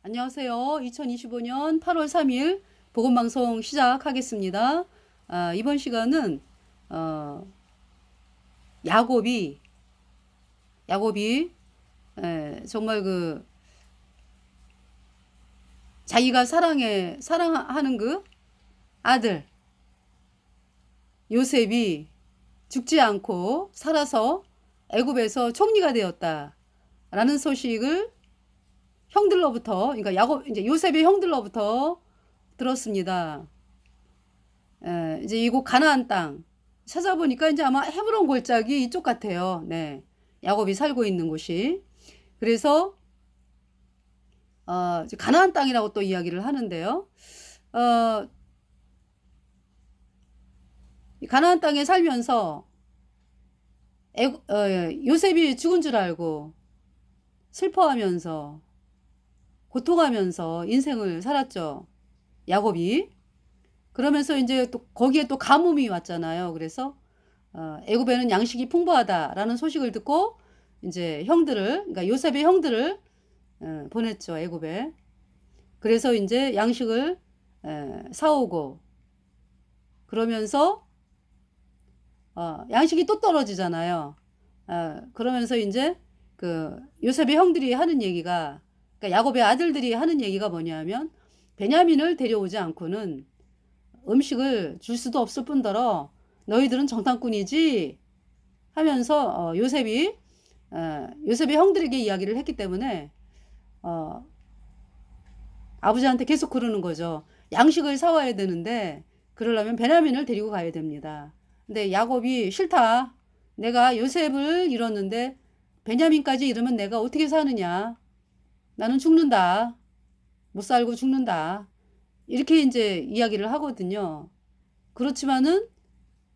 안녕하세요. 2025년 8월 3일 복음방송 시작하겠습니다. 이번 시간은 어, 야곱이 정말 자기가 사랑하는 그 아들 요셉이 죽지 않고 살아서 애굽에서 총리가 되었다라는 소식을 형들로부터, 그러니까 이제 요셉의 형들로부터 들었습니다. 이제 이곳 가나안 땅 찾아보니까 이제 아마 헤브론 골짜기 이쪽 같아요. 네, 야곱이 살고 있는 곳이. 그래서 이제 가나안 땅이라고 또 이야기를 하는데요. 어, 가나안 땅에 살면서 요셉이 죽은 줄 알고 슬퍼하면서 고통하면서 인생을 살았죠. 야곱이. 그러면서 이제 또 거기에 또 가뭄이 왔잖아요. 그래서 애굽에는 양식이 풍부하다라는 소식을 듣고 이제 그러니까 요셉의 형들을 보냈죠. 애굽에. 그래서 이제 양식을 사오고 그러면서 양식이 또 떨어지잖아요. 그러면서 이제 그 요셉의 형들이 하는 얘기가, 그러니까 야곱의 아들들이 하는 얘기가 뭐냐면, 베냐민을 데려오지 않고는 음식을 줄 수도 없을 뿐더러 너희들은 정탐꾼이지 하면서 요셉의 형들에게 이야기를 했기 때문에 아버지한테 계속 그러는 거죠. 양식을 사와야 되는데 그러려면 베냐민을 데리고 가야 됩니다. 근데 야곱이 싫다. 내가 요셉을 잃었는데 베냐민까지 잃으면 내가 어떻게 사느냐. 나는 죽는다. 못 살고 죽는다. 이렇게 이제 이야기를 하거든요. 그렇지만은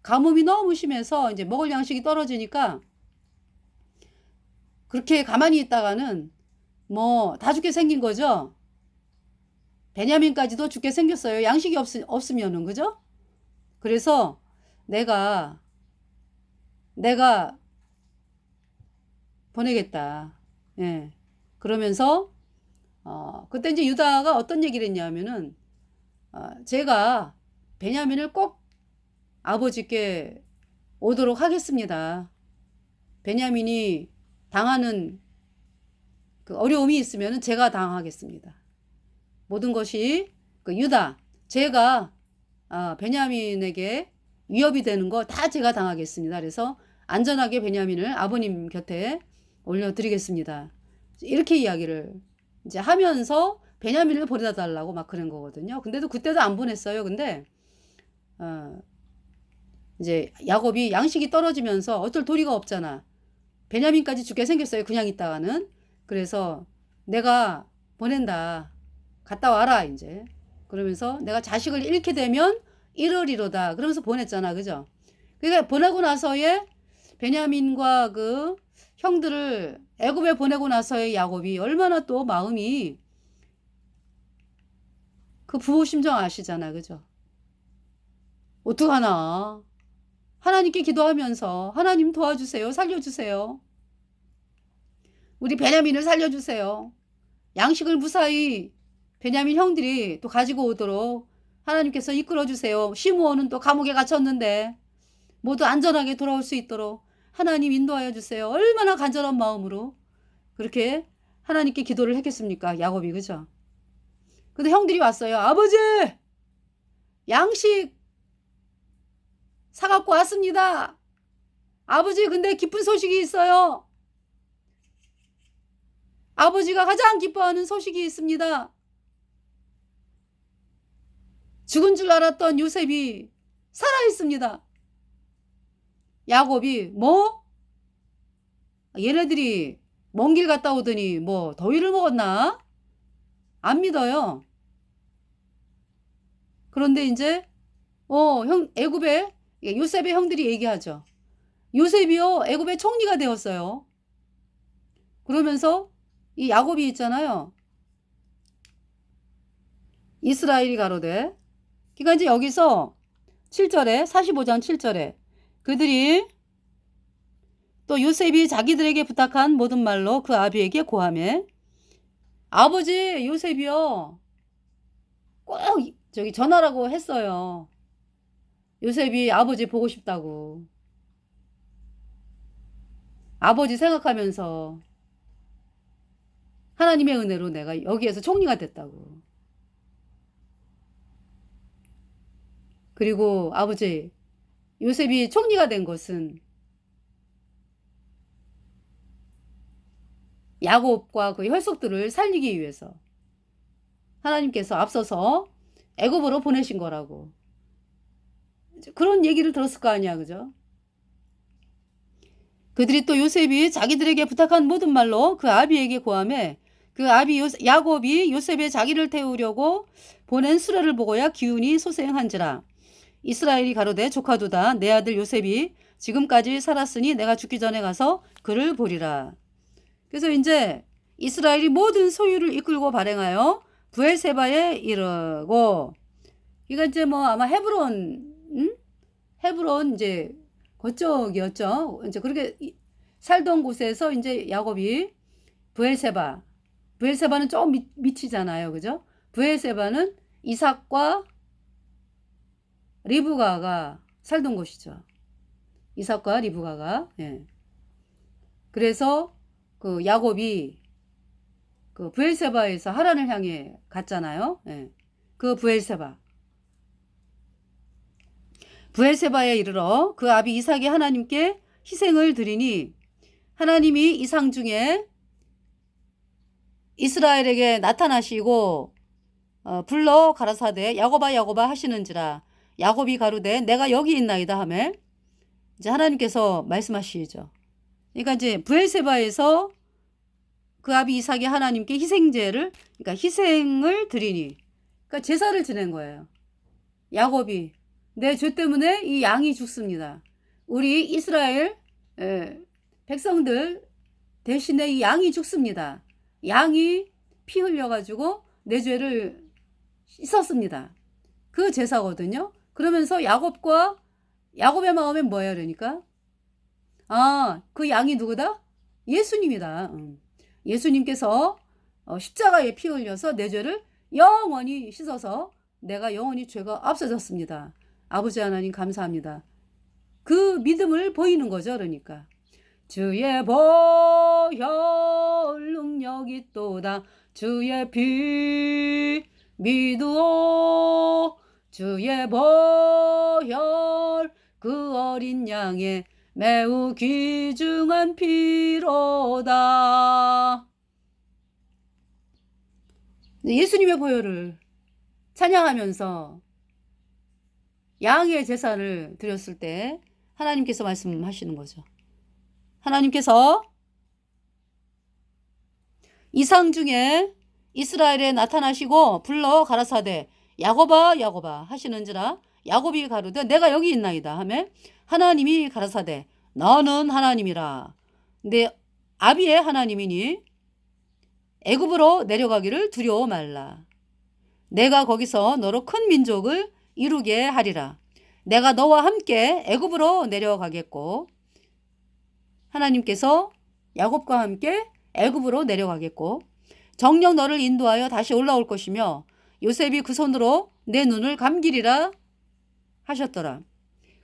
가뭄이 너무 심해서 이제 먹을 양식이 떨어지니까 그렇게 가만히 있다가는 뭐 다 죽게 생긴 거죠. 베냐민까지도 죽게 생겼어요. 양식이 없으면은, 그죠? 그래서 내가 보내겠다. 예. 그러면서 그때 이제 유다가 어떤 얘기를 했냐면은 제가 베냐민을 꼭 아버지께 오도록 하겠습니다. 베냐민이 당하는 그 어려움이 있으면은 제가 당하겠습니다. 모든 것이 제가 베냐민에게 위협이 되는 거 다 제가 당하겠습니다. 그래서 안전하게 베냐민을 아버님 곁에 올려드리겠습니다. 이렇게 이야기를 이제 하면서 베냐민을 보내다 달라고 막 그런 거거든요. 근데도 그때도 안 보냈어요. 근데 이제 야곱이 양식이 떨어지면서 어쩔 도리가 없잖아. 베냐민까지 죽게 생겼어요. 그냥 있다가는. 그래서 내가 보낸다. 갔다 와라 이제. 그러면서 내가 자식을 잃게 되면 이르리로다. 그러면서 보냈잖아. 그죠? 그러니까 보내고 나서의 베냐민과 그 형들을 애굽에 보내고 나서의 야곱이 얼마나 또 마음이, 그 부모 심정 아시잖아. 그죠? 어떡하나. 하나님께 기도하면서 하나님 도와주세요. 살려주세요. 우리 베냐민을 살려주세요. 양식을 무사히 베냐민 형들이 또 가지고 오도록 하나님께서 이끌어주세요. 시므온은 또 감옥에 갇혔는데 모두 안전하게 돌아올 수 있도록 하나님 인도하여 주세요. 얼마나 간절한 마음으로 그렇게 하나님께 기도를 했겠습니까? 야곱이. 그죠? 근데 형들이 왔어요. 아버지! 양식 사갖고 왔습니다. 아버지, 근데 기쁜 소식이 있어요. 아버지가 가장 기뻐하는 소식이 있습니다. 죽은 줄 알았던 요셉이 살아있습니다. 야곱이 뭐? 얘네들이 먼 길 갔다 오더니 뭐 더위를 먹었나? 안 믿어요. 그런데 이제 애굽에 요셉의 형들이 얘기하죠. 요셉이요, 애굽의 총리가 되었어요. 그러면서 이 야곱이 있잖아요. 이스라엘이 가로되. 그러니까 이제 여기서 7절에 45장 7절에 그들이 또 요셉이 자기들에게 부탁한 모든 말로 그 아비에게 고하매 아버지 요셉이요. 꼭 저기 전화라고 했어요. 요셉이 아버지 보고 싶다고. 아버지 생각하면서 하나님의 은혜로 내가 여기에서 총리가 됐다고. 그리고 아버지 요셉이 총리가 된 것은 야곱과 그 혈속들을 살리기 위해서 하나님께서 앞서서 애굽으로 보내신 거라고. 그런 얘기를 들었을 거 아니야, 그죠? 그들이 또 요셉이 자기들에게 부탁한 모든 말로 그 아비에게 고하매 그 아비 야곱이 요셉의 자기를 태우려고 보낸 수레를 보고야 기운이 소생한지라. 이스라엘이 가로되 조카도다 내 아들 요셉이 지금까지 살았으니 내가 죽기 전에 가서 그를 보리라. 그래서 이제 이스라엘이 모든 소유를 이끌고 발행하여 부엘세바에 이르고, 이거 이제 뭐 아마 헤브론, 헤브론 이제 그쪽이었죠. 이제 그렇게 살던 곳에서 이제 야곱이 부엘세바는 좀 밑이잖아요, 그죠? 부엘세바는 이삭과 리브가가 살던 곳이죠. 이삭과 리브가가. 예. 그래서 그 야곱이 그 부엘세바에서 하란을 향해 갔잖아요. 예. 그 부엘세바에 이르러 그 아비 이삭이 하나님께 희생을 드리니 하나님이 이상 중에 이스라엘에게 나타나시고 불러 가라사대 야곱아 야곱아 하시는지라. 야곱이 가로되 내가 여기 있나이다 하매 이제 하나님께서 말씀하시죠. 그러니까 이제 부엘세바에서 그 아비 이삭이 하나님께 그러니까 희생을 드리니, 그러니까 제사를 지낸 거예요. 야곱이 내 죄 때문에 이 양이 죽습니다. 우리 이스라엘 백성들 대신에 이 양이 죽습니다. 양이 피 흘려가지고 내 죄를 씻었습니다. 그 제사거든요. 그러면서 야곱의 마음엔 뭐예요? 그러니까 그 양이 누구다? 예수님이다. 예수님께서 십자가에 피 흘려서 내 죄를 영원히 씻어서 내가 영원히 죄가 없어졌습니다. 아버지 하나님 감사합니다. 그 믿음을 보이는 거죠. 그러니까 주의 보혈 능력이 또다 주의 피 믿으오 주의 보혈 그 어린 양의 매우 귀중한 피로다. 예수님의 보혈을 찬양하면서 양의 제사를 드렸을 때 하나님께서 말씀하시는 거죠. 하나님께서 이상 중에 이스라엘에 나타나시고 불러 가라사대 야곱아 야곱아 하시는지라. 야곱이 가로되 내가 여기 있나이다 하매 하나님이 가라사대 너는 하나님이라. 내 아비의 하나님이니 애굽으로 내려가기를 두려워 말라. 내가 거기서 너로 큰 민족을 이루게 하리라. 내가 너와 함께 애굽으로 내려가겠고, 하나님께서 야곱과 함께 애굽으로 내려가겠고 정녕 너를 인도하여 다시 올라올 것이며 요셉이 그 손으로 내 눈을 감기리라 하셨더라.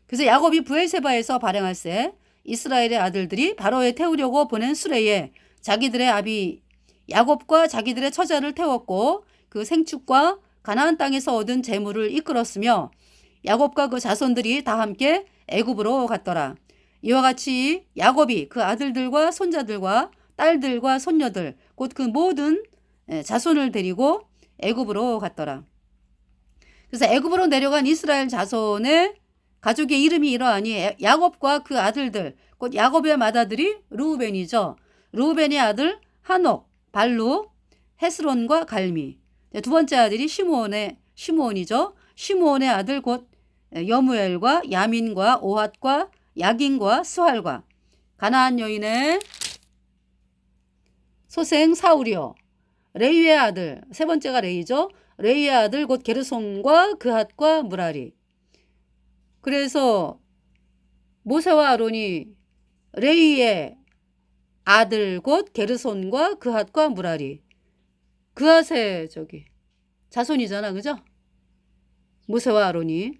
그래서 야곱이 부엘세바에서 발행할세 이스라엘의 아들들이 바로에 태우려고 보낸 수레에 자기들의 아비 야곱과 자기들의 처자를 태웠고 그 생축과 가나안 땅에서 얻은 재물을 이끌었으며 야곱과 그 자손들이 다 함께 애굽으로 갔더라. 이와 같이 야곱이 그 아들들과 손자들과 딸들과 손녀들 곧 그 모든 자손을 데리고 애굽으로 갔더라. 그래서 애굽으로 내려간 이스라엘 자손의 가족의 이름이 이러하니 야곱과 그 아들들 곧 야곱의 맏아들이 르우벤이죠. 르우벤의 아들 한옥, 발루, 헤스론과 갈미. 두 번째 아들이 시므온이죠. 시므온의 아들 곧 여무엘과 야민과 오핫과 야긴과 스활과 가나안 여인의 소생 사울이요. 레위의 아들 세 번째가 레이죠. 레위의 아들 곧 게르손과 그핫과 무라리. 그래서 모세와 아론이 레위의 아들 곧 게르손과 그핫과 무라리 그앗의 저기 자손이잖아, 그죠? 모세와 아론이.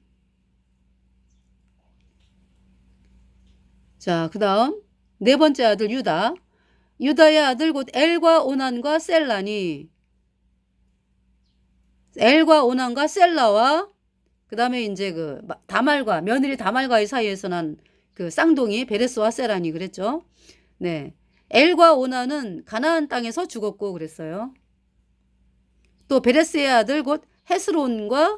자, 그 다음 네 번째 아들 유다. 유다의 아들 곧 엘과 오난과 셀라니. 엘과 오난과 셀라와 그 다음에 이제 그 다말과 며느리 다말과의 사이에서 난 그 쌍둥이 베레스와 세라니 그랬죠. 네, 엘과 오난은 가나안 땅에서 죽었고 그랬어요. 또 베레스의 아들 곧 헤스론과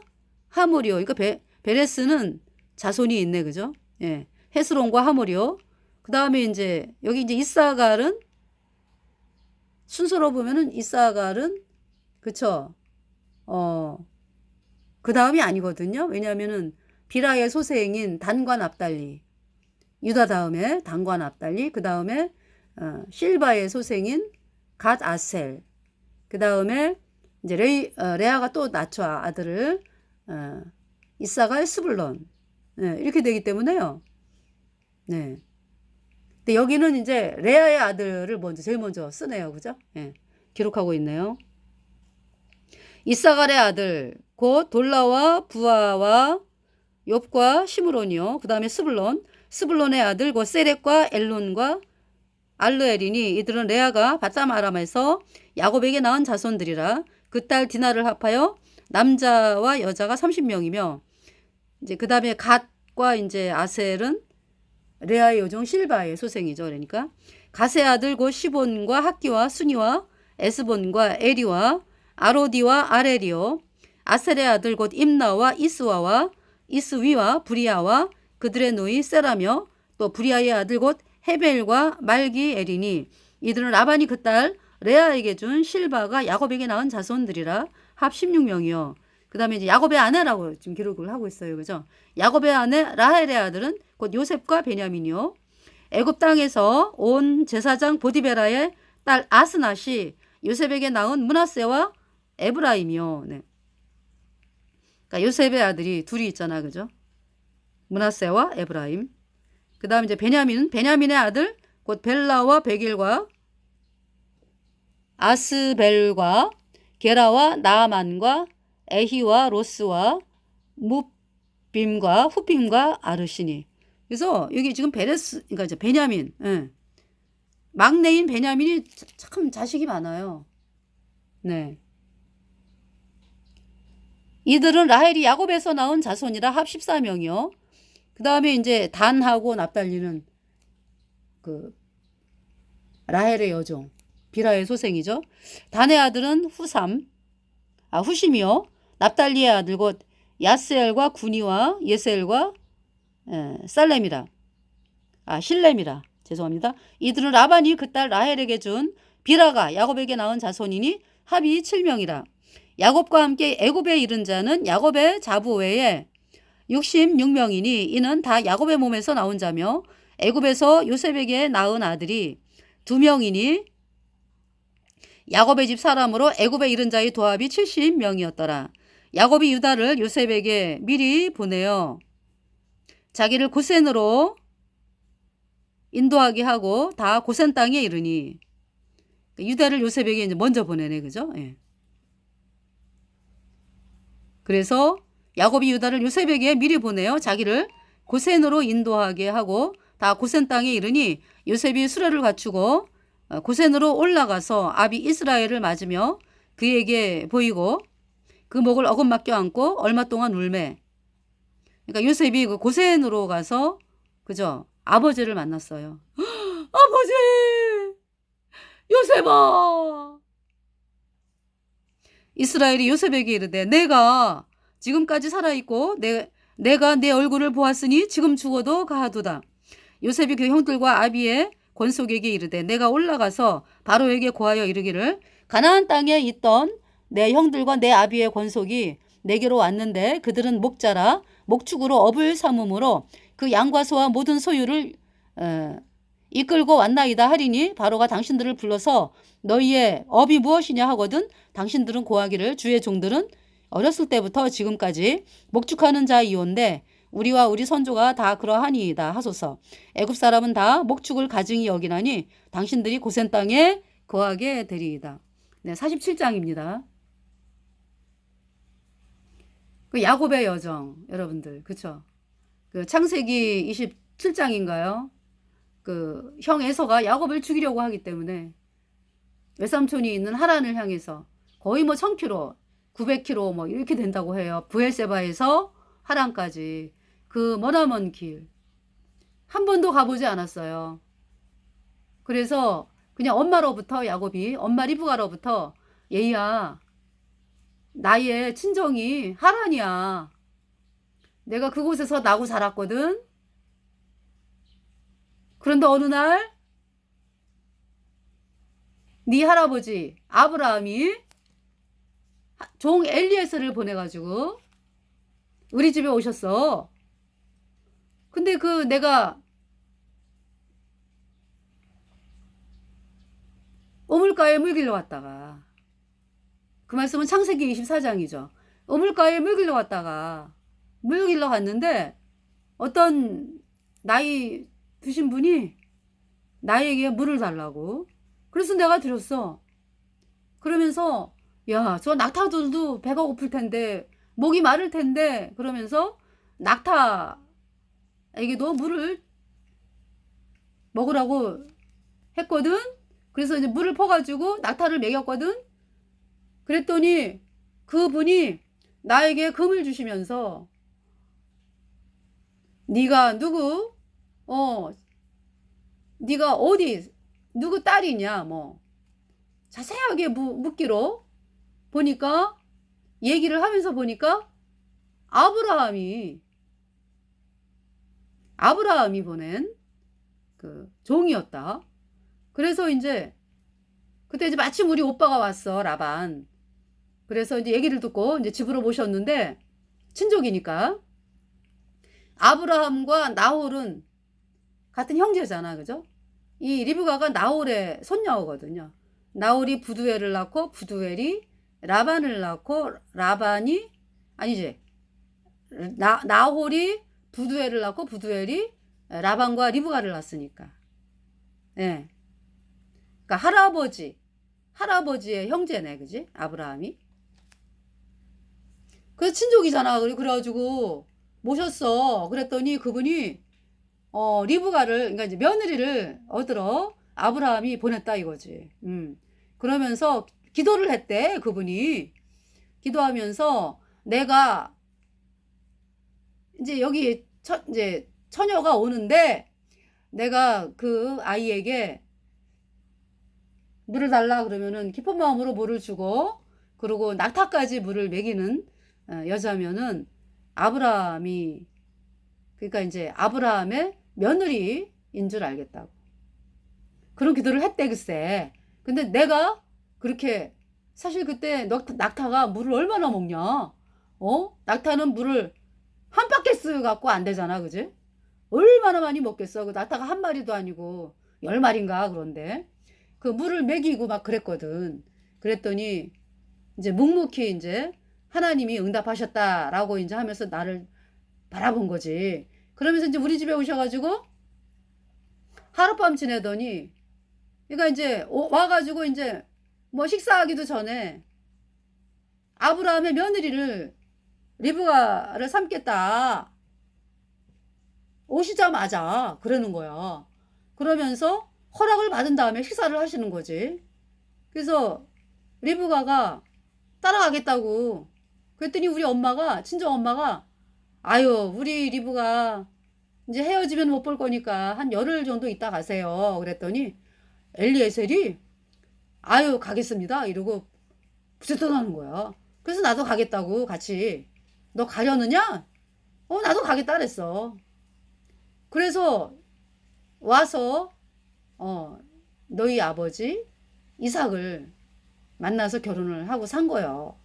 하모리오. 그러니까 베레스는 자손이 있네, 그죠? 예, 헤스론과 하모리오. 그 다음에 이제 여기 이제 이사갈은 순서로 보면은 이사갈은 그쵸? 그 다음이 아니거든요. 왜냐하면은 비라의 소생인 단과 납달리. 유다 다음에 단과 납달리. 그 다음에 실바의 소생인 갓 아셀. 그 다음에 이제 레아가 또 낳죠, 아들을. 이사갈 스불론. 네, 이렇게 되기 때문에요. 네. 근데 여기는 이제 레아의 아들을 제일 먼저 쓰네요, 그죠? 네, 기록하고 있네요. 이사갈의 아들 곧 돌라와 부아와 욥과 시므론이요. 그 다음에 스불론의 아들 곧 세렉과 엘론과 알르엘이니 이들은 레아가 바담 아람에서 야곱에게 낳은 자손들이라. 그 딸 디나를 합하여 남자와 여자가 30명이며 이제 그 다음에 갓과 이제 아셀은 레아의 여종 실바의 소생이죠. 그러니까 갓의 아들 곧 시본과 학기와 순이와 에스본과 에리와 아로디와 아레리오. 아셀의 아들 곧 임나와 이스와와 이스위와 브리아와 그들의 노이 세라며 또 브리아의 아들 곧 헤벨과 말기엘이니 이들은 라반이 그 딸 레아에게 준 실바가 야곱에게 낳은 자손들이라. 합 16명이요. 그 다음에 이제 야곱의 아내라고 지금 기록을 하고 있어요. 그죠? 야곱의 아내 라헬의 아들은 곧 요셉과 베냐민이요. 애굽 땅에서 온 제사장 보디베라의 딸 아스낫이 요셉에게 낳은 므낫세와 에브라임이요. 네. 그러니까 요셉의 아들이 둘이 있잖아, 그죠? 므낫세와 에브라임. 그 다음 이제 베냐민의 아들 곧 벨라와 베길과 아스벨과 게라와 나아만과 에히와 로스와 무빔과 후빔과 아르시니. 그래서 여기 지금 그러니까 이제 베냐민, 예. 막내인 베냐민이 참 자식이 많아요. 네. 이들은 라헬이 야곱에서 낳은 자손이라 합 14명이요. 그 다음에 이제 단하고 납달리는 그 라헬의 여종 비라의 소생이죠. 단의 아들은 후심이요. 납달리의 아들 곧 야스엘과 구니와 예셀과 살렘이라. 실렘이라. 죄송합니다. 이들은 라반이 그 딸 라헬에게 준 비라가 야곱에게 낳은 자손이니 합이 7명이라. 야곱과 함께 애굽에 이른 자는 야곱의 자부 외에 66명이니 이는 다 야곱의 몸에서 나온 자며 애굽에서 요셉에게 낳은 아들이 2명이니 야곱의 집 사람으로 애굽에 이른 자의 도합이 70명이었더라. 야곱이 유다를 요셉에게 미리 보내어 자기를 고센으로 인도하게 하고 다 고센 땅에 이르니 유다를 요셉에게 이제 먼저 보내네, 그죠? 예. 그래서 야곱이 유다를 요셉에게 미리 보내어 자기를 고센으로 인도하게 하고 다 고센 땅에 이르니 요셉이 수레를 갖추고 고센으로 올라가서 아비 이스라엘을 맞으며 그에게 보이고 그 목을 어긋맞 껴안고 얼마 동안 울매. 그러니까 요셉이 그 고센으로 가서 그죠? 아버지를 만났어요. 아버지! 요셉아! 이스라엘이 요셉에게 이르되 내가 지금까지 살아있고 내가 내 얼굴을 보았으니 지금 죽어도 가하도다. 요셉이 그 형들과 아비의 권속에게 이르되 내가 올라가서 바로에게 고하여 이르기를 가나안 땅에 있던 내 형들과 내 아비의 권속이 내게로 왔는데 그들은 목자라 목축으로 업을 삼음으로 그 양과 소와 모든 소유를 이끌고 왔나이다 하리니 바로가 당신들을 불러서 너희의 업이 무엇이냐 하거든 당신들은 고하기를 주의 종들은 어렸을 때부터 지금까지 목축하는 자이온데 우리와 우리 선조가 다 그러하니이다 하소서. 애굽 사람은 다 목축을 가증히 여기나니 당신들이 고센 땅에 거하게 되리이다. 네, 47장입니다. 그 야곱의 여정, 여러분들, 그쵸? 그 창세기 27장인가요? 그 형 에서가 야곱을 죽이려고 하기 때문에 외삼촌이 있는 하란을 향해서 거의 뭐 1000km, 900km 뭐 이렇게 된다고 해요. 브엘세바에서 하란까지 그 머나먼 길 한 번도 가보지 않았어요. 그래서 그냥 엄마로부터 야곱이 엄마 리브가로부터 얘야 나의 친정이 하란이야. 내가 그곳에서 나고 자랐거든. 그런데 어느 날 네 할아버지 아브라함이 종 엘리에스를 보내가지고 우리 집에 오셨어. 근데 그 내가 우물가에 물 길러 왔다가 그 말씀은 창세기 24장이죠. 우물가에 물 길러 왔다가 물 길러 갔는데 어떤 나이 드신 분이 나에게 물을 달라고. 그래서 내가 드렸어. 그러면서 야, 저 낙타들도 배가 고플 텐데 목이 마를 텐데 그러면서 낙타에게도 물을 먹으라고 했거든. 그래서 이제 물을 퍼가지고 낙타를 먹였거든. 그랬더니 그분이 나에게 금을 주시면서 네가 누구? 네가 어디 누구 딸이냐 뭐 자세하게 묻기로 보니까 얘기를 하면서 보니까 아브라함이 보낸 그 종이었다. 그래서 이제 그때 이제 마침 우리 오빠가 왔어, 라반. 그래서 이제 얘기를 듣고 이제 집으로 모셨는데 친족이니까 아브라함과 나홀은 같은 형제잖아, 그죠? 이 리브가가 나홀의 손녀거든요. 나홀이 부두엘을 낳고 부두엘이 라반을 낳고 라반이 아니지 나홀이 부두엘을 낳고 부두엘이 라반과 리브가를 낳았으니까. 예. 그러니까 할아버지의 형제네, 그지? 아브라함이. 그 친족이잖아. 그래가지고 모셨어. 그랬더니 그분이 리브가를 그러니까 이제 며느리를 얻으러 아브라함이 보냈다 이거지. 그러면서 기도를 했대. 그분이 기도하면서 내가 이제 여기 이제 처녀가 오는데 내가 그 아이에게 물을 달라 그러면은 기쁜 마음으로 물을 주고 그리고 낙타까지 물을 먹이는 여자면은 아브라함이 그러니까 이제 아브라함의 며느리인 줄 알겠다고. 그런 기도를 했대 글쎄. 근데 내가 그렇게 사실 그때 낙타가 물을 얼마나 먹냐? 낙타는 물을 한 바켓스 갖고 안 되잖아, 그지? 얼마나 많이 먹겠어. 그 낙타가 한 마리도 아니고 10마리인가 그런데 그 물을 먹이고 막 그랬거든. 그랬더니 이제 묵묵히 이제 하나님이 응답하셨다라고 이제 하면서 나를 바라본 거지. 그러면서 이제 우리 집에 오셔가지고 하룻밤 지내더니 그러니까 이제 와가지고 이제 뭐 식사하기도 전에 아브라함의 며느리를 리브가를 삼겠다. 오시자마자 그러는 거야. 그러면서 허락을 받은 다음에 식사를 하시는 거지. 그래서 리브가가 따라가겠다고. 그랬더니 우리 엄마가 친정 엄마가 아유 우리 리브가 이제 헤어지면 못 볼 거니까 한 열흘 정도 있다 가세요. 그랬더니 엘리에셀이 아유 가겠습니다 이러고 부쩍 떠나는 거야. 그래서 나도 가겠다고 같이. 너 가려느냐? 나도 가겠다 그랬어. 그래서 와서 너희 아버지 이삭을 만나서 결혼을 하고 산 거예요.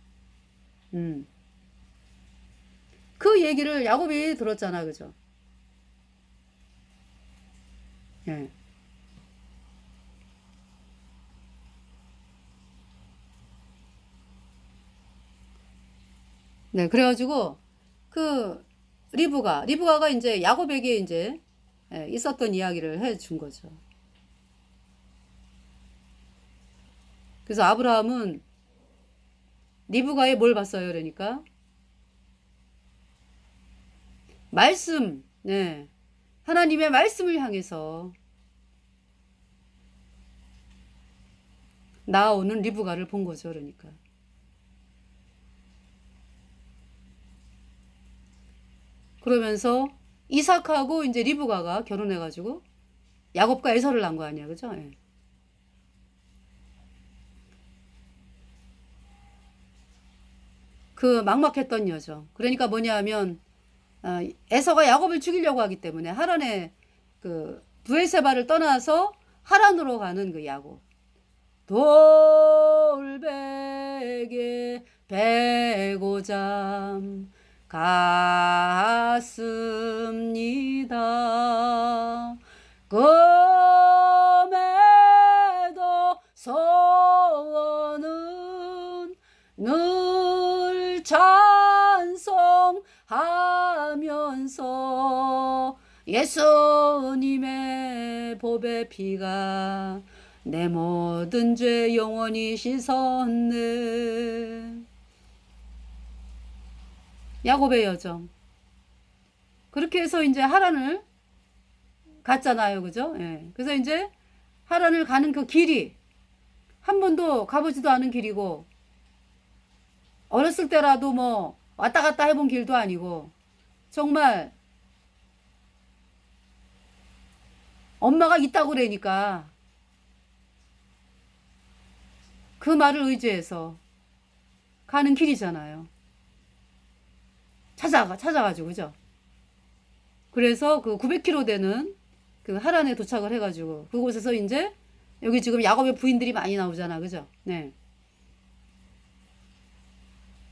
그 얘기를 야곱이 들었잖아, 그죠? 예. 네, 그래가지고 그 리브가가 이제 야곱에게 이제 있었던 이야기를 해 준 거죠. 그래서 아브라함은 리브가에 뭘 봤어요? 그러니까 말씀, 네. 하나님의 말씀을 향해서 나오는 리브가를 본 거죠. 그러니까. 그러면서 이삭하고 이제 리브가가 결혼해가지고 야곱과 에서를 낳은 거 아니야, 그죠? 예. 그 막막했던 여정. 그러니까 뭐냐면 에서가 야곱을 죽이려고 하기 때문에 하란의 그 브엘세바를 떠나서 하란으로 가는 그 야곱. 돌베개 베고잠 갔습니다. 금에도 소원은 늘 찬송하면서 예수님의 보배 피가 내 모든 죄 영원히 씻었네. 야곱의 여정. 그렇게 해서 이제 하란을 갔잖아요. 그죠? 예. 그래서 이제 하란을 가는 그 길이 한 번도 가보지도 않은 길이고, 어렸을 때라도 뭐 왔다 갔다 해본 길도 아니고, 정말 엄마가 있다고 그러니까 그 말을 의지해서 가는 길이잖아요. 찾아가지고, 그죠? 그래서 그 900km 되는 그 하란에 도착을 해가지고, 그곳에서 이제, 여기 지금 야곱의 부인들이 많이 나오잖아. 그죠? 네.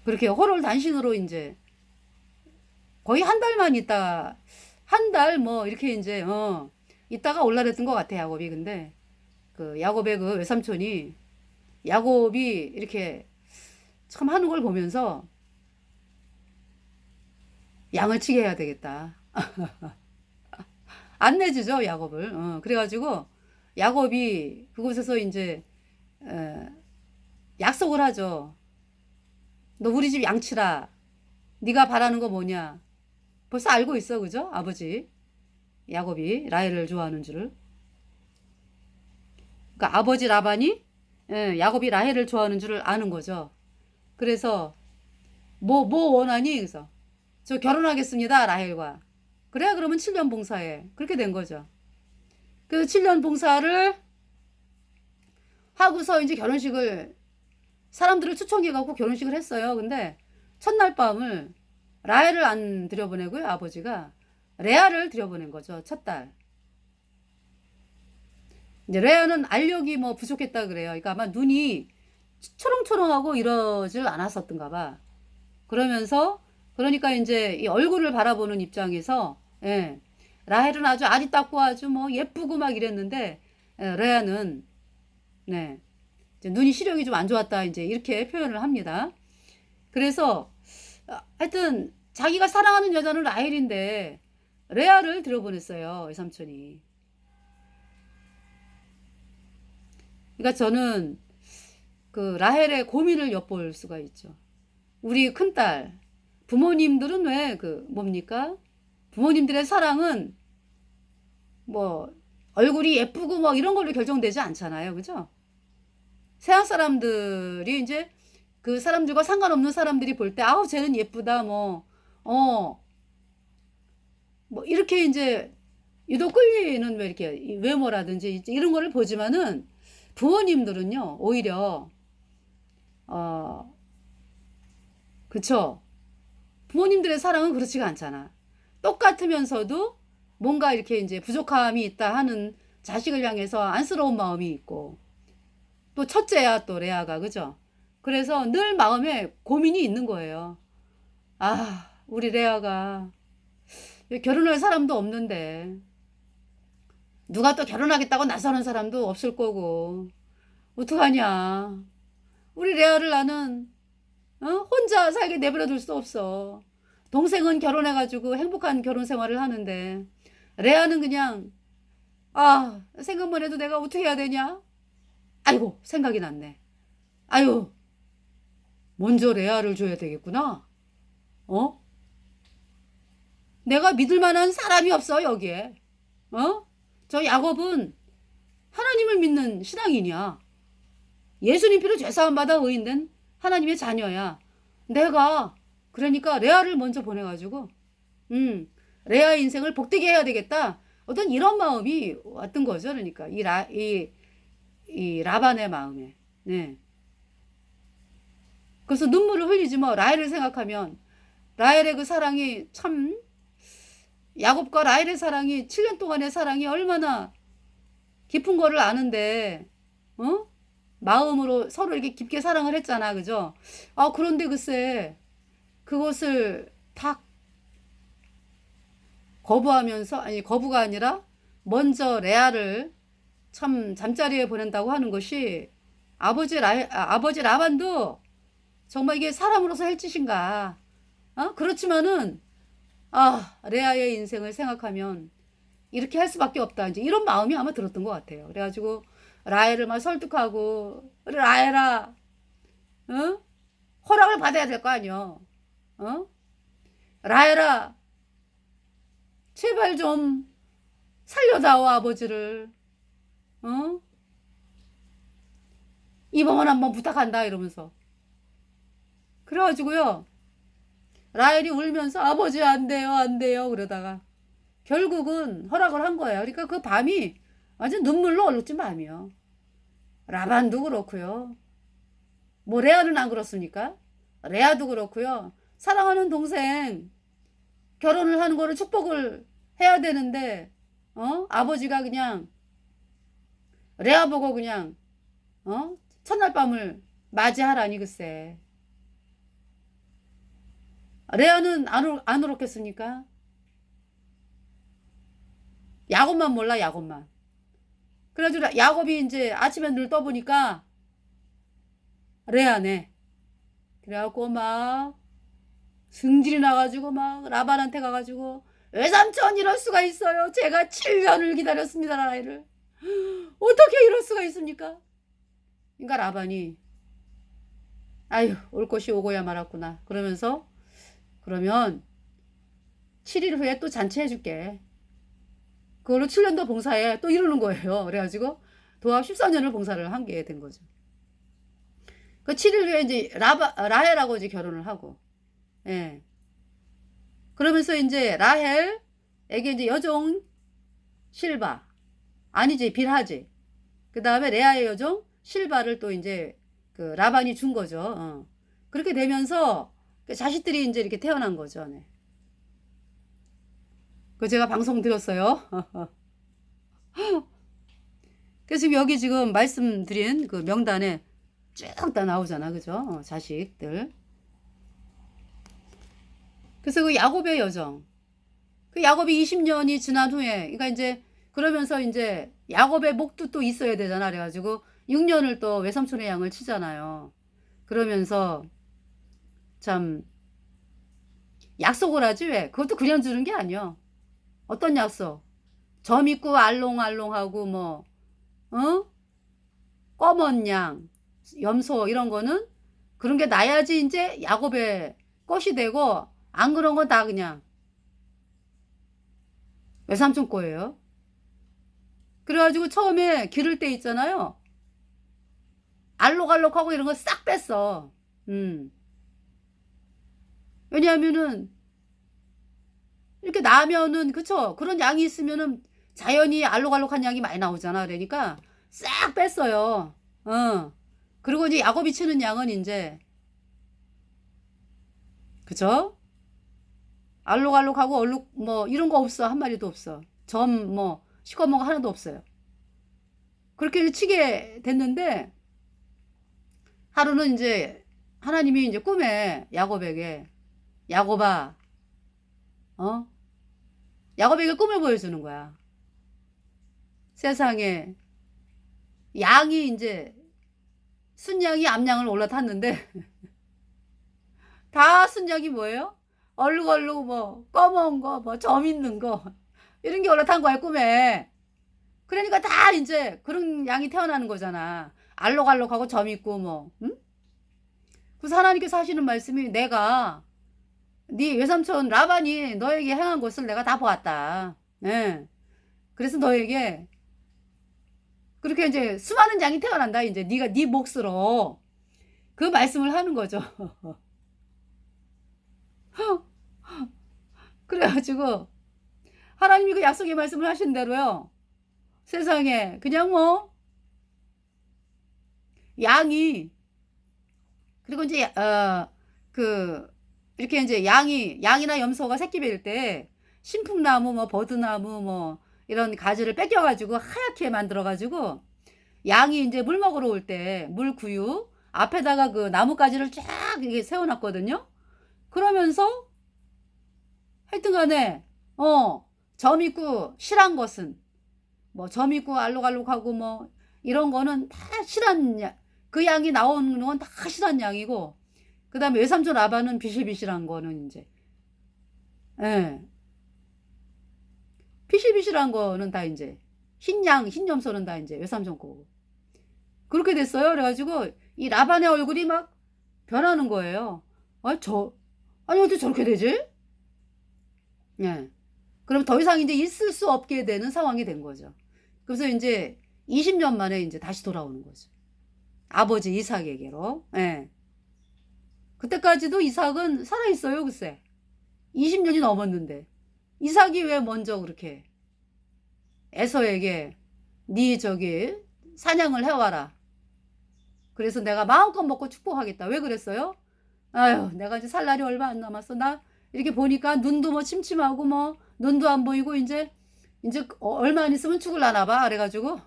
그렇게 호롤단신으로 이제, 거의 한 달만 있다, 한 달 뭐, 이렇게 이제, 있다가 올라랬던 것 같아, 야곱이. 근데, 그 야곱의 그 외삼촌이, 야곱이 이렇게 참 하는 걸 보면서, 양을 치게 해야 되겠다. 안 내주죠, 야곱을. 그래가지고 야곱이 그곳에서 이제 약속을 하죠. 너 우리 집 양치라. 네가 바라는 거 뭐냐? 벌써 알고 있어, 그죠? 아버지 야곱이 라헬을 좋아하는 줄을. 그러니까 아버지 라반이 야곱이 라헬을 좋아하는 줄을 아는 거죠. 그래서 뭐 원하니? 그래서 저 결혼하겠습니다, 라헬과. 그래야 그러면 7년 봉사해. 그렇게 된 거죠. 그래서 7년 봉사를 하고서 이제 결혼식을 사람들을 초청해갖고 결혼식을 했어요. 근데 첫날 밤을 라헬을 안 들여보내고요. 아버지가 레아를 들여보낸 거죠. 첫 딸. 이제 레아는 알력이 뭐 부족했다 그래요. 그러니까 아마 눈이 초롱초롱하고 이러질 않았었던가 봐. 그러면서 그러니까 이제 이 얼굴을 바라보는 입장에서 예, 라헬은 아주 아리따고 아주 뭐 예쁘고 막 이랬는데 레아는 네, 이제 눈이 시력이 좀 안 좋았다 이제 이렇게 표현을 합니다. 그래서 하여튼 자기가 사랑하는 여자는 라헬인데 레아를 들여보냈어요. 외삼촌이. 그러니까 저는 그 라헬의 고민을 엿볼 수가 있죠. 우리 큰딸 부모님들은 왜 그 뭡니까? 부모님들의 사랑은 뭐 얼굴이 예쁘고 뭐 이런 걸로 결정되지 않잖아요. 그죠? 세상 사람들이 이제 그 사람들과 상관없는 사람들이 볼 때 아우 쟤는 예쁘다 어, 뭐 이렇게 이제 유독 끌리는 왜 이렇게 외모라든지 이런 거를 보지만은 부모님들은요 오히려 어 그쵸 부모님들의 사랑은 그렇지가 않잖아. 똑같으면서도 뭔가 이렇게 이제 부족함이 있다 하는 자식을 향해서 안쓰러운 마음이 있고 또 첫째야 또 레아가 그죠? 그래서 늘 마음에 고민이 있는 거예요. 아 우리 레아가 결혼할 사람도 없는데 누가 또 결혼하겠다고 나서는 사람도 없을 거고 어떡하냐. 우리 레아를 나는 혼자 살게 내버려 둘 수 없어. 동생은 결혼해가지고 행복한 결혼 생활을 하는데 레아는 그냥 생각만 해도 내가 어떻게 해야 되냐? 아이고 생각이 났네. 아유, 먼저 레아를 줘야 되겠구나. 어? 내가 믿을 만한 사람이 없어, 여기에. 어? 저 야곱은 하나님을 믿는 신앙인이야. 예수님 피로 죄사함 받아 의인된 하나님의 자녀야. 내가 그러니까 레아를 먼저 보내가지고 레아의 인생을 복되게 해야 되겠다. 어떤 이런 마음이 왔던 거죠. 그러니까 이 라반의 마음에. 네. 그래서 눈물을 흘리지 뭐. 라헬을 생각하면 라헬의 그 사랑이 참, 야곱과 라헬의 사랑이 7년 동안의 사랑이 얼마나 깊은 거를 아는데, 어? 마음으로 서로 이렇게 깊게 사랑을 했잖아. 그죠? 아, 그런데 글쎄, 그것을 다 거부하면서, 아니, 거부가 아니라, 먼저 레아를 참 잠자리에 보낸다고 하는 것이, 아버지 라반도 정말 이게 사람으로서 할 짓인가. 어? 그렇지만은, 아, 레아의 인생을 생각하면, 이렇게 할 수밖에 없다. 이제 이런 마음이 아마 들었던 것 같아요. 그래가지고, 라헬을 막 설득하고, 라헬아, 어? 허락을 받아야 될 거 아니여. 어? 라헬아, 제발 좀 살려다오, 아버지를. 어? 이번만 한번 부탁한다, 이러면서. 그래가지고요, 라헬이 울면서 아버지 안 돼요, 안 돼요, 그러다가. 결국은 허락을 한 거예요. 그러니까 그 밤이 완전 눈물로 얼룩진 밤이요. 라반도 그렇고요. 뭐 레아는 안 그렇습니까? 레아도 그렇고요. 사랑하는 동생 결혼을 하는 거를 축복을 해야 되는데 아버지가 그냥 레아 보고 그냥 첫날 밤을 맞이하라니 글쎄. 레아는 안 울었겠습니까? 야곱만 몰라, 야곱만. 그래가지고 야곱이 이제 아침에 눈을 떠보니까 레아네. 그래갖고 막 승질이 나가지고 막 라반한테 가가지고 외삼촌 이럴 수가 있어요. 제가 7년을 기다렸습니다, 아이를. 어떻게 이럴 수가 있습니까? 그러니까 라반이 아유, 올 것이 오고야 말았구나. 그러면서 그러면 7일 후에 또 잔치해줄게. 그걸로 7년 더 봉사해. 또 이러는 거예요. 그래가지고 도합 14년을 봉사를 한 게 된 거죠. 그 7일 후에 이제 라헬하고 이제 결혼을 하고, 예. 그러면서 이제 라헬에게 이제 여종 실바, 아니지, 빌하지. 그 다음에 레아의 여종 실바를 또 이제 그 라반이 준 거죠. 그렇게 되면서 그 자식들이 이제 이렇게 태어난 거죠. 네. 그 제가 방송 들었어요. 그래서 지금 여기 지금 말씀드린 그 명단에 쭉 다 나오잖아. 그죠? 자식들. 그래서 그 야곱의 여정. 그 야곱이 20년이 지난 후에, 그러니까 이제 그러면서 이제 야곱의 목도 또 있어야 되잖아. 그래가지고 6년을 또 외삼촌의 양을 치잖아요. 그러면서 참 약속을 하지 왜? 그것도 그냥 주는 게 아니야. 어떤 약속? 점 있고 알롱알롱하고 뭐, 검은 양, 염소 이런 거는 그런 게 나야지 이제 야곱의 것이 되고 안 그런 건 다 그냥 외삼촌 거예요. 그래가지고 처음에 기를 때 있잖아요. 알록알록하고 이런 거 싹 뺐어. 왜냐하면은 이렇게 나면은 그쵸? 그런 양이 있으면은 자연히 알록알록한 양이 많이 나오잖아. 그러니까 싹 뺐어요. 그리고 이제 야곱이 치는 양은 이제 그죠? 알록알록하고 얼룩 뭐 이런 거 없어. 한 마리도 없어. 점 뭐 시커먼 거 하나도 없어요. 그렇게 치게 됐는데 하루는 이제 하나님이 이제 꿈에 야곱에게 야곱아 야곱에게 꿈을 보여주는 거야. 세상에 양이 이제 순양이 암양을 올라탔는데 다 순양이 뭐예요? 얼룩얼룩 뭐 검은 거 뭐 점 있는 거 이런 게 올라탄 거야 꿈에. 그러니까 다 이제 그런 양이 태어나는 거잖아. 알록알록하고 점 있고 뭐. 응? 그래서 하나님께서 하시는 말씀이 내가 네 외삼촌 라반이 너에게 행한 것을 내가 다 보았다. 예. 그래서 너에게 그렇게 이제 수많은 양이 태어난다. 이제 네가 네 몫으로 그 말씀을 하는 거죠. 그래가지고 하나님이 그 약속의 말씀을 하신 대로요. 세상에 그냥 뭐 양이 그리고 이제 그 이렇게 이제 양이나 염소가 새끼 뵐 때 신풍나무 뭐 버드나무 뭐 이런 가지를 뺏겨가지고 하얗게 만들어가지고 양이 이제 물 먹으러 올 때 물구유 앞에다가 그 나뭇가지를 쫙 이렇게 세워놨거든요. 그러면서 하여튼간에 점 있고 실한 것은 뭐 점 있고 알록알록하고 뭐 이런 거는 다 실한 그 양이 나오는 건 다 실한 양이고 그 다음에 외삼촌 아바는 비실비실한 거는 이제 예 비실비실한 거는 다 이제 흰양 흰염소는 다 이제 외삼촌 거고 그렇게 됐어요. 그래가지고 이 라반의 얼굴이 막 변하는 거예요. 아니 어떻게 저렇게 되지? 예. 그럼 더 이상 이제 있을 수 없게 되는 상황이 된 거죠. 그래서 이제 20년 만에 이제 다시 돌아오는 거죠. 아버지 이삭에게로. 예. 그때까지도 이삭은 살아있어요, 글쎄. 20년이 넘었는데. 이삭이 왜 먼저 그렇게 에서에게 네 저기 사냥을 해와라. 그래서 내가 마음껏 먹고 축복하겠다. 왜 그랬어요? 아유, 내가 이제 살 날이 얼마 안 남았어. 나 이렇게 보니까 눈도 뭐 침침하고 뭐 눈도 안 보이고 이제 얼마 안 있으면 죽을라나 봐. 그래가지고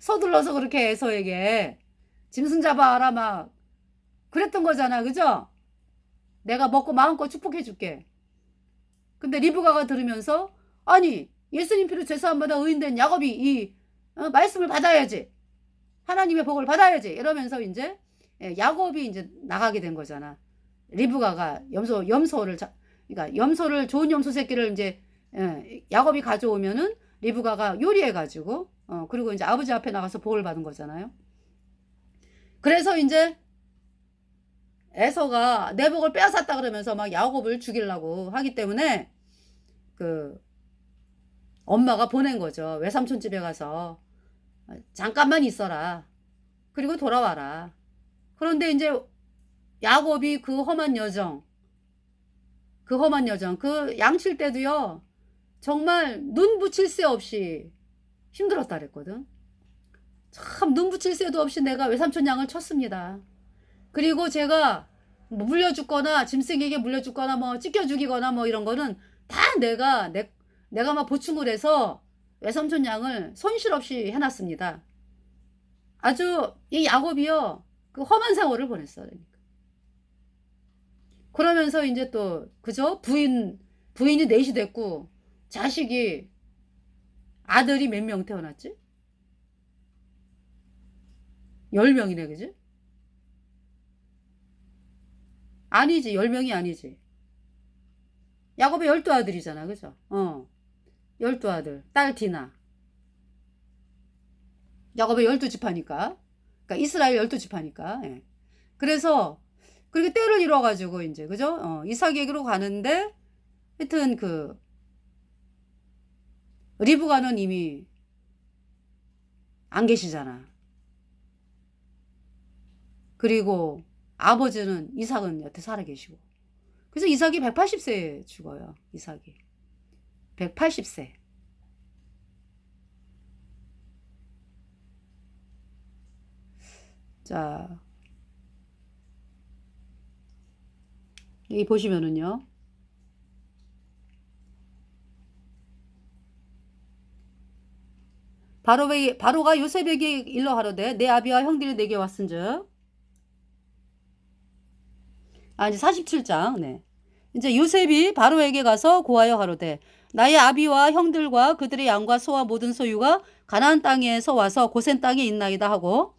서둘러서 그렇게 에서에게 짐승 잡아와라 막 그랬던 거잖아. 그죠? 내가 먹고 마음껏 축복해 줄게. 근데 리브가가 들으면서 아니 예수님 피로 죄사함 받아 의인된 야곱이 이 말씀을 받아야지. 하나님의 복을 받아야지. 이러면서 이제 야곱이 이제 나가게 된 거잖아. 리브가가 그러니까 염소를 좋은 염소 새끼를 이제 야곱이 가져오면은 리브가가 요리해가지고 그리고 이제 아버지 앞에 나가서 복을 받은 거잖아요. 그래서 이제 에서가 내 복을 빼앗았다 그러면서 막 야곱을 죽이려고 하기 때문에 그 엄마가 보낸 거죠. 외삼촌 집에 가서 잠깐만 있어라. 그리고 돌아와라. 그런데 이제 야곱이 그 험한 여정, 그 양칠 때도요, 정말 눈 붙일 새 없이 힘들었다 그랬거든. 참 눈 붙일 새도 없이 내가 외삼촌 양을 쳤습니다. 그리고 제가 뭐 물려주거나 짐승에게 물려주거나 뭐 찢겨 죽이거나 뭐 이런 거는 다 내가 막 보충을 해서 외삼촌 양을 손실 없이 해놨습니다. 아주 이 야곱이요 그 험한 세월을 보냈어. 그러면서 이제 또 그죠 부인이 넷이 됐고 자식이 아들이 몇 명 태어났지? 10명이네 그지? 아니지 10명이 아니지. 야곱의 12아들이잖아 그죠? 12아들 딸 디나 야곱의 12지파니까 그러니까 이스라엘 12지파니까 예. 그래서 그렇게 때를 이뤄가지고 이제 그죠? 이삭에게로 가는데 하여튼 그 리브가는 이미 안 계시잖아. 그리고 아버지는 이삭은 여태 살아계시고 그래서 이삭이 180세에 죽어요. 이삭이 180세. 자 여기 보시면은요. 바로가 요셉에게 일러 하려되 내 아비와 형들이 내게 왔은즉 이제 47장 네. 이제 요셉이 바로에게 가서 고하여 하려되 나의 아비와 형들과 그들의 양과 소와 모든 소유가 가나안 땅에서 와서 고센 땅에 있나이다 하고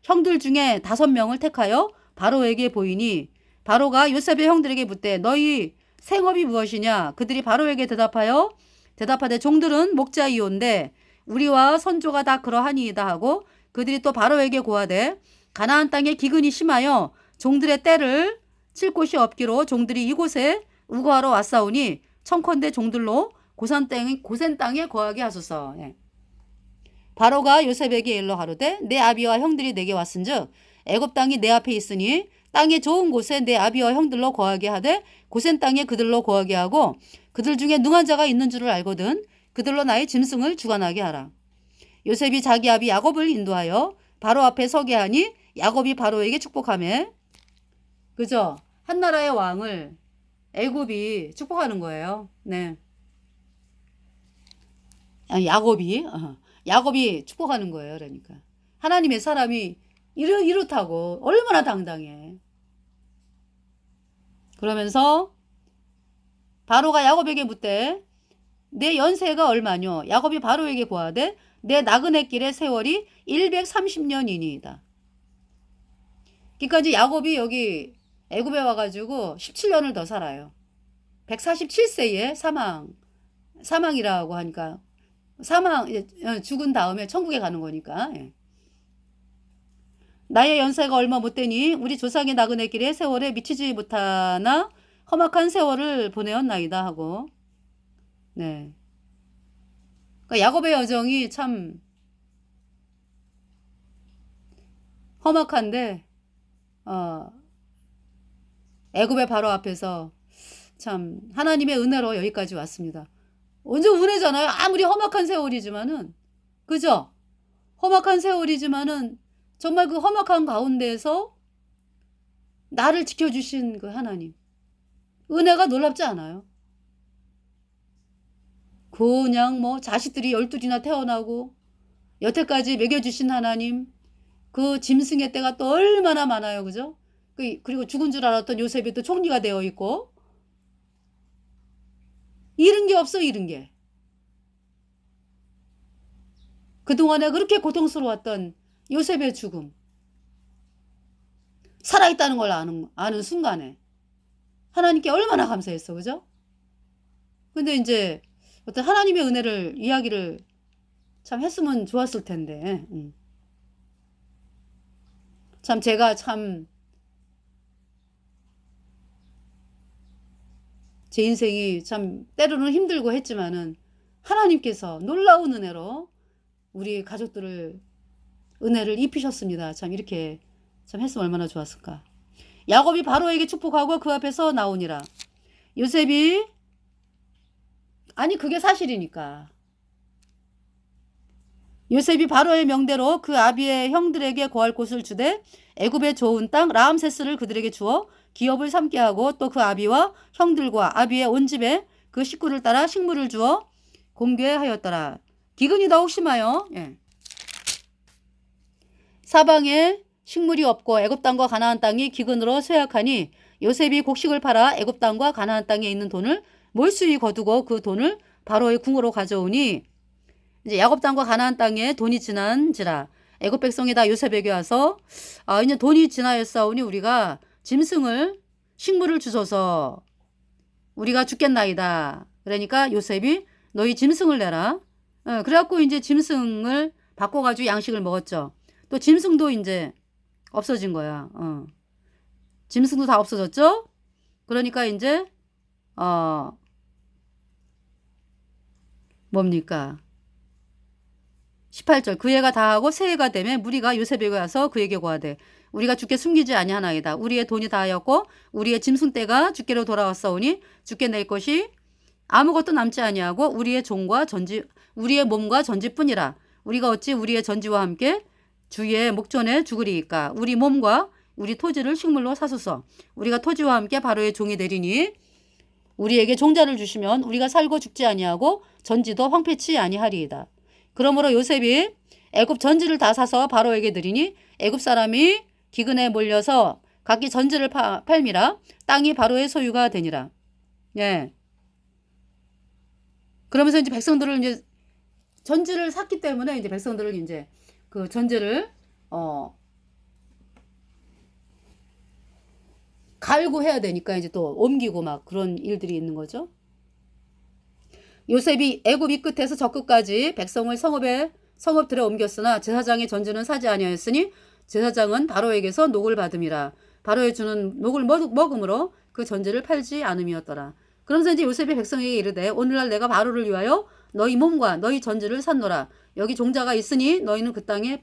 형들 중에 5명을 택하여 바로에게 보이니 바로가 요셉의 형들에게 묻되 너희 생업이 무엇이냐 그들이 바로에게 대답하되 종들은 목자이온데 우리와 선조가 다 그러하니이다 하고 그들이 또 바로에게 고하되 가나안 땅에 기근이 심하여 종들의 때를 칠 곳이 없기로 종들이 이곳에 우거하러 왔사오니 청컨대 종들로 고센 땅에 거하게 하소서. 예. 바로가 요셉에게 일러 가로되 내 아비와 형들이 내게 왔은즉 애굽 땅이 내 앞에 있으니 땅의 좋은 곳에 내 아비와 형들로 거하게 하되 고센 땅에 그들로 거하게 하고 그들 중에 능한 자가 있는 줄을 알거든 그들로 나의 짐승을 주관하게 하라. 요셉이 자기 아비 야곱을 인도하여 바로 앞에 서게 하니 야곱이 바로에게 축복하매. 그죠? 한 나라의 왕을 애굽이 축복하는 거예요. 네. 야곱이 축복하는 거예요. 그러니까 하나님의 사람이 이렇다고 얼마나 당당해. 그러면서 바로가 야곱에게 묻되 내 연세가 얼마뇨? 야곱이 바로에게 고하되 내 나그네 길의 세월이 130년이니이다. 그러니까 이제 야곱이 여기 애굽에 와가지고 17년을 더 살아요. 147세에 사망이라고 하니까 죽은 다음에 천국에 가는 거니까. 예. 나의 연세가 얼마 못 되니 우리 조상의 나그네 길의 세월에 미치지 못하나 험악한 세월을 보내었나이다 하고. 네. 그러니까 야곱의 여정이 참 험악한데 애굽의 바로 앞에서 참 하나님의 은혜로 여기까지 왔습니다. 완전 은혜잖아요. 아무리 험악한 세월이지만은 그죠? 험악한 세월이지만은 정말 그 험악한 가운데에서 나를 지켜주신 그 하나님 은혜가 놀랍지 않아요? 그냥 뭐 자식들이 12이나 태어나고 여태까지 먹여주신 하나님 그 짐승의 때가 또 얼마나 많아요. 그죠? 그리고 죽은 줄 알았던 요셉이 또 총리가 되어 있고 잃은 게 없어. 잃은 게 그동안에 그렇게 고통스러웠던 요셉의 죽음 살아있다는 걸 아는 순간에 하나님께 얼마나 감사했어. 그죠? 근데 이제 어떤 하나님의 은혜를 이야기를 참 했으면 좋았을 텐데 참 제가 참 제 인생이 참 때로는 힘들고 했지만은 하나님께서 놀라운 은혜로 우리 가족들을 은혜를 입히셨습니다. 참 이렇게 참 했으면 얼마나 좋았을까. 야곱이 바로에게 축복하고 그 앞에서 나오니라. 요셉이 아니 그게 사실이니까. 요셉이 바로의 명대로 그 아비의 형들에게 거할 곳을 주되 애굽의 좋은 땅 라암세스를 그들에게 주어 기업을 삼게 하고 또 그 아비와 형들과 아비의 온 집에 그 식구를 따라 식물을 주어 공개하였더라. 기근이 더욱 심하여 사방에 식물이 없고 애굽 땅과 가나안 땅이 기근으로 쇠약하니 요셉이 곡식을 팔아 애굽 땅과 가나안 땅에 있는 돈을 몰수히 거두고 그 돈을 바로의 궁으로 가져오니 이제 야곱 땅과 가나안 땅에 돈이 지난지라 애굽 백성이 다 요셉에게 와서 이제 돈이 지나였사오니 우리가 짐승을 식물을 주소서 우리가 죽겠나이다. 그러니까 요셉이 너희 짐승을 내라. 그래갖고 이제 짐승을 바꿔가지고 양식을 먹었죠. 또 짐승도 이제 없어진 거야. 짐승도 다 없어졌죠. 그러니까 이제 뭡니까? 18절 그 해가 다하고 새해가 되매 무리가 요셉에게 와서 그에게 고하되 우리가 주께 숨기지 아니하나이다. 우리의 돈이 다하였고 우리의 짐승떼가 주께로 돌아왔사오니 주께 낼 것이 아무것도 남지 아니하고 우리의 종과 전지 우리의 몸과 전지뿐이라. 우리가 어찌 우리의 전지와 함께 주의 목전에 죽으리이까. 우리 몸과 우리 토지를 식물로 사소서. 우리가 토지와 함께 바로의 종이 되리니 우리에게 종자를 주시면 우리가 살고 죽지 아니하고 전지도 황폐치 아니하리이다. 그러므로 요셉이 애굽 전지를 다 사서 바로에게 드리니 애굽 사람이 기근에 몰려서 각기 전지를 팔미라. 땅이 바로의 소유가 되니라. 예. 그러면서 이제 백성들을 이제 전지를 샀기 때문에 이제 백성들을 이제 그 전지를 갈고 해야 되니까 이제 또 옮기고 막 그런 일들이 있는 거죠. 요셉이 애굽 이 끝에서 저 끝까지 백성을 성읍에 성읍들에 옮겼으나 제사장의 전주는 사지 아니하였으니 제사장은 바로에게서 녹을 받음이라. 바로에 주는 녹을 먹음으로 그 전제를 팔지 않음이었더라. 그러면서 이제 요셉이 백성에게 이르되 오늘날 내가 바로를 위하여 너희 몸과 너희 전제를 샀노라. 여기 종자가 있으니 너희는 그 땅에